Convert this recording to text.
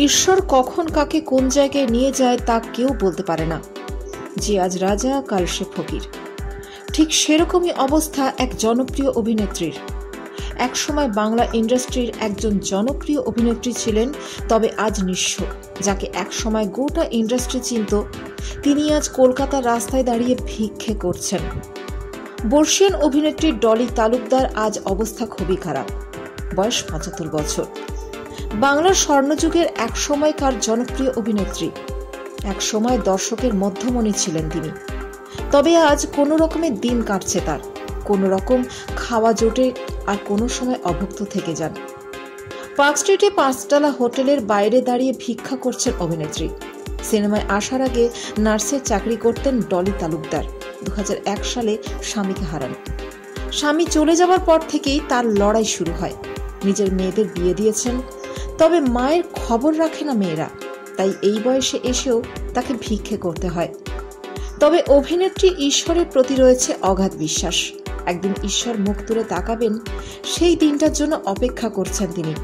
ঈশ্বর কখন কাকে কোন জায়গায় নিয়ে যায় তা কেউ বলতে পারে না। যে আজ রাজা কাল সে ফকির। ঠিক সেরকমই অবস্থা এক জনপ্রিয় অভিনেত্রীর। একসময় বাংলা ইন্ডাস্ট্রির একজন জনপ্রিয় অভিনেত্রী ছিলেন, তবে আজ নিঃস্ব। যাকে একসময় গোটা ইন্ডাস্ট্রি চিনত, তিনি আজ কলকাতার রাস্তায় দাঁড়িয়ে ভিক্ষে করছেন। বর্ষিয়ান অভিনেত্রী ডলি তালুকদার আজ অবস্থা খুবই খারাপ। বয়স ৭৫ বছর। বাংলার স্বর্ণযুগের এক সময়কার জনপ্রিয় অভিনেত্রী। এক সময় দর্শকের মধ্যমণি ছিলেন তিনি। তবে আজ কোনো রকমের দিন কাটছে তার। কোনো রকম খাওয়া জোটে, আর কোনো সময় অভুক্ত থেকে যান। পার্ক স্ট্রিটে ৫তলা হোটেলের বাইরে দাঁড়িয়ে ভিক্ষা করছেন অভিনেত্রী। সিনেমায় আসার আগে নার্সের চাকরি করতেন ডলি তালুকদার। ২০০১ সালে স্বামীকে হারান। স্বামী চলে যাওয়ার পর থেকেই তার লড়াই শুরু হয়। নিজের মেয়েদের বিয়ে দিয়েছেন, তবে মায়ের খবর রাখে না মেয়েরা, তাই এই বয়সে এসেও তাকে ভিক্ষে করতে হয়। তবে অভিনেত্রী ঈশ্বরের প্রতি রয়েছে অগাধ বিশ্বাস। একদিন ঈশ্বর মুখ তুলে তাকাবেন, সেই দিনটার জন্য অপেক্ষা করছেন তিনি।